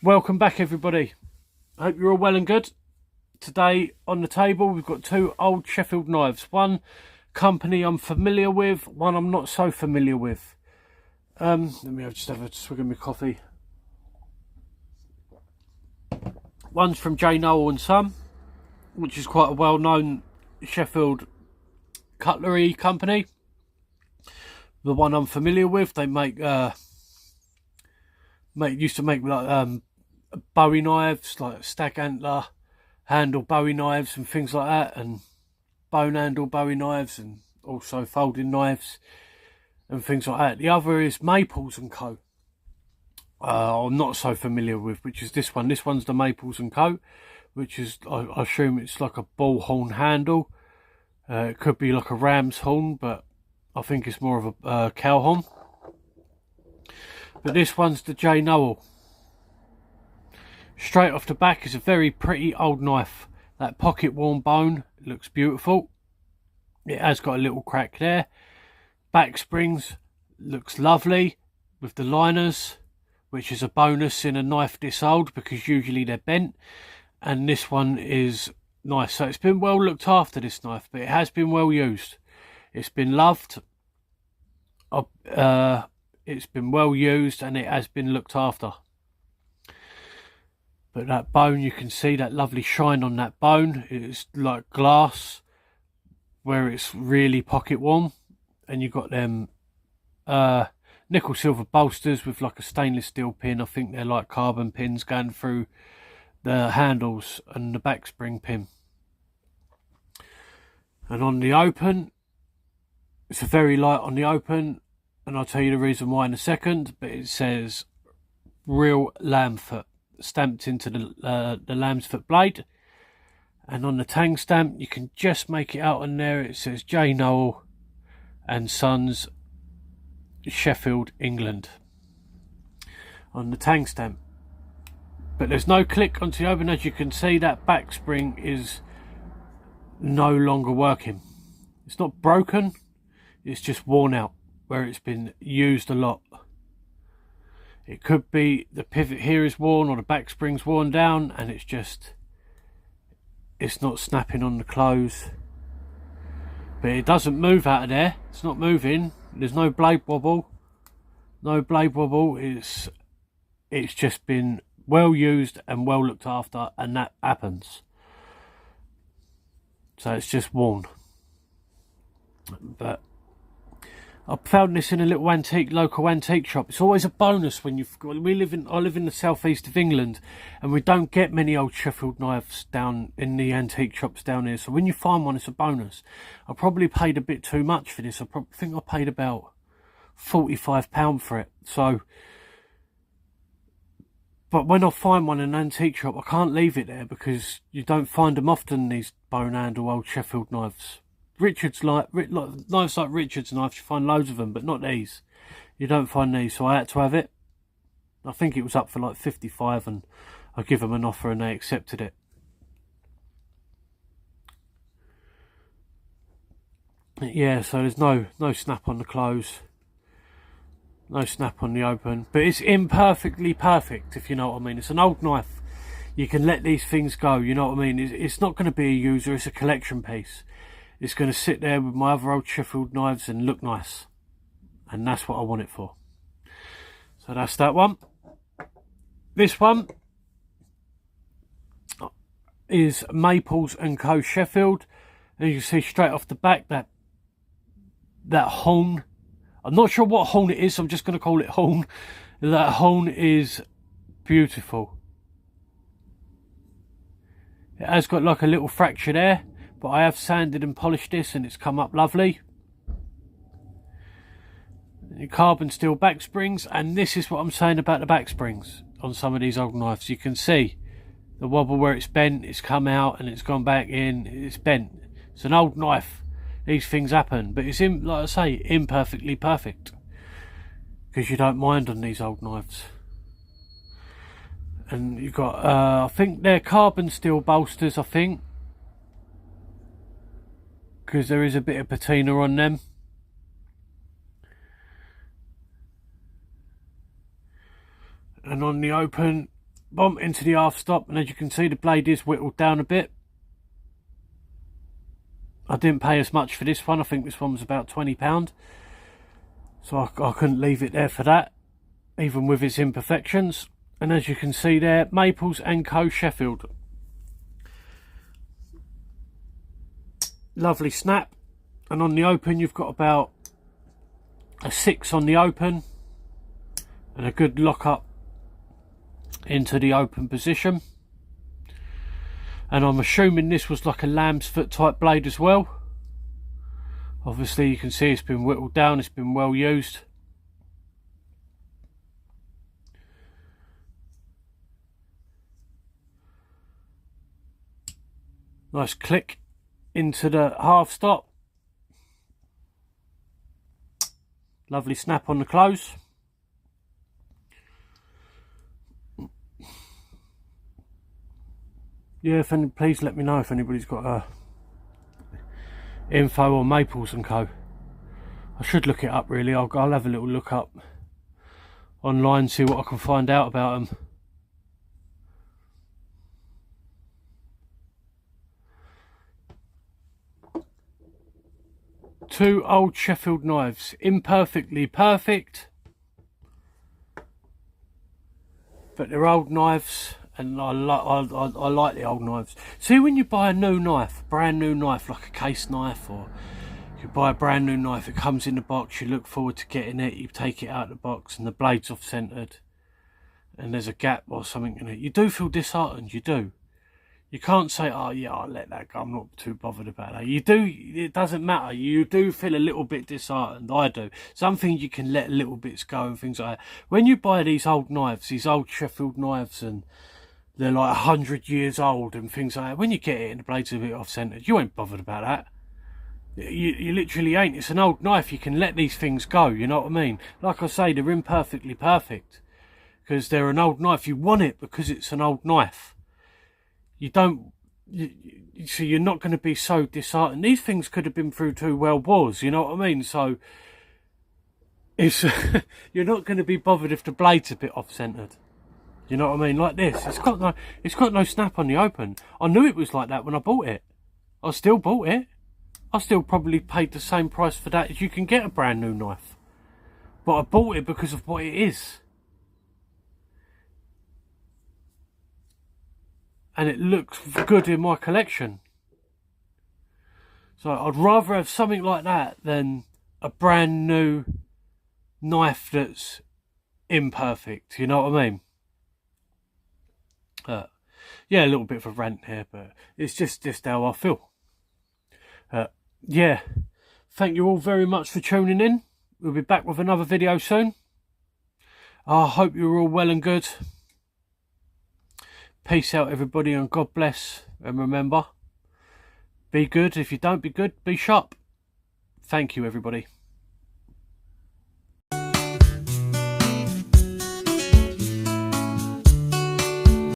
Welcome back, everybody. I hope you're all well and good. Today on the table we've got two old Sheffield knives. One company I'm familiar with, one I'm not so familiar with. Let me just have a swig of my coffee. One's from J. Nowill and Son, which is quite a well-known Sheffield cutlery company. The one I'm familiar with, they used to make like Bowie knives, like stag antler handle Bowie knives and things like that, and bone handle Bowie knives, and also folding knives and things like that. The other is Maples and Co. I'm not so familiar with, which is this one. This one's the Maples and Co, which is, I assume it's like a bull horn handle. It could be like a ram's horn, but I think it's more of a cow horn. But this one's the J. Nowill. Straight off the back is a very pretty old knife. That pocket worn bone looks beautiful. It has got a little crack there. Back springs looks lovely with the liners, which is a bonus in a knife this old because usually they're bent. And this one is nice. So it's been well looked after, this knife, but it has been well used. It's been loved. It's been well used and it has been looked after. But that bone, you can see that lovely shine on that bone. It's like glass where it's really pocket warm. And you've got them nickel silver bolsters with like a stainless steel pin. I think they're like carbon pins going through the handles and the back spring pin. And on the open, it's a very light on the open. And I'll tell you the reason why in a second. But it says real lamb foot stamped into the lamb's foot blade, and on the tang stamp you can just make it out on there. It says J. Nowill and Sons, Sheffield, England on the tang stamp. But there's no click onto the open. As you can see, that back spring is no longer working. It's not broken, it's just worn out where it's been used a lot. It could be the pivot here is worn or the back spring's worn down and it's not snapping on the close. But it doesn't move out of there. It's not moving. There's no blade wobble. No blade wobble. It's just been well used and well looked after, and that happens. So it's just worn. But I found this in a little local antique shop. It's always a bonus when I live in the southeast of England, and we don't get many old Sheffield knives down in the antique shops down here. So when you find one, it's a bonus. I probably paid a bit too much for this. I think I paid about £45 for it. So, but when I find one in an antique shop, I can't leave it there because you don't find them often, these bone handle old Sheffield knives. Richards knives like Richards knives, you find loads of them, but not these. You don't find these, so I had to have it. I think it was up for like 55, and I give them an offer and they accepted it. Yeah, so there's no snap on the close, no snap on the open, but it's imperfectly perfect, if you know what I mean. It's an old knife. You can let these things go, you know what I mean. It's not going to be a user, it's a collection piece. It's going to sit there with my other old Sheffield knives and look nice. And that's what I want it for. So that's that one. This one is Maples and Co. Sheffield. And you can see straight off the back that horn. I'm not sure what horn it is, so I'm just going to call it horn. That horn is beautiful. It has got like a little fracture there. But I have sanded and polished this and it's come up lovely. The carbon steel back springs, and this is what I'm saying about the back springs on some of these old knives. You can see the wobble where it's bent, it's come out and it's gone back in, it's bent. It's an old knife. These things happen, but it's, like I say, imperfectly perfect. Because you don't mind on these old knives. And you've got, I think they're carbon steel bolsters, I think. Because there is a bit of patina on them. and on the open, bump into the half stop, and as you can see the blade is whittled down a bit. I didn't pay as much for this one. I think this one was about £20, so I couldn't leave it there for that, even with its imperfections. And as you can see there, Maples & Co. Sheffield. Lovely snap. And on the open you've got about a 6 on the open and a good lock up into the open position. And I'm assuming this was like a lamb's foot type blade as well. Obviously you can see it's been whittled down, it's been well used. Nice click into the half stop. Lovely snap on the close. Yeah, please let me know if anybody's got info on Maples & Co. I should look it up really. I'll have a little look up online, see what I can find out about them. Two old Sheffield knives, imperfectly perfect, but they're old knives, and I like the old knives. See, when you buy a new knife, brand new knife, like a case knife, or you buy a brand new knife, it comes in the box, you look forward to getting it, you take it out of the box and the blade's off centered and there's a gap or something in it. You do feel disheartened, you do. You can't say, oh yeah, I'll let that go, I'm not too bothered about that. You do, it doesn't matter. You do feel a little bit disheartened, I do. Some things you can let little bits go and things like that. When you buy these old knives, these old Sheffield knives, and they're like 100 years old and things like that, when you get it and the blade's a bit off-centered, you ain't bothered about that. You literally ain't. It's an old knife, you can let these things go, you know what I mean? Like I say, they're imperfectly perfect, because they're an old knife. You want it because it's an old knife. You don't, so you're not going to be so disheartened. These things could have been through 2 world wars, you know what I mean? So it's you're not going to be bothered if the blade's a bit off-centered. You know what I mean? Like this, it's got no snap on the open. I knew it was like that when I bought it. I still bought it. I still probably paid the same price for that as you can get a brand new knife. But I bought it because of what it is. And it looks good in my collection. So I'd rather have something like that than a brand new knife that's imperfect, you know what I mean? Yeah, a little bit of a rant here, but it's just how I feel. Yeah, thank you all very much for tuning in. We'll be back with another video soon. I hope you're all well and good. Peace out everybody, and God bless. And remember, be good. If you don't be good, be sharp. Thank you everybody.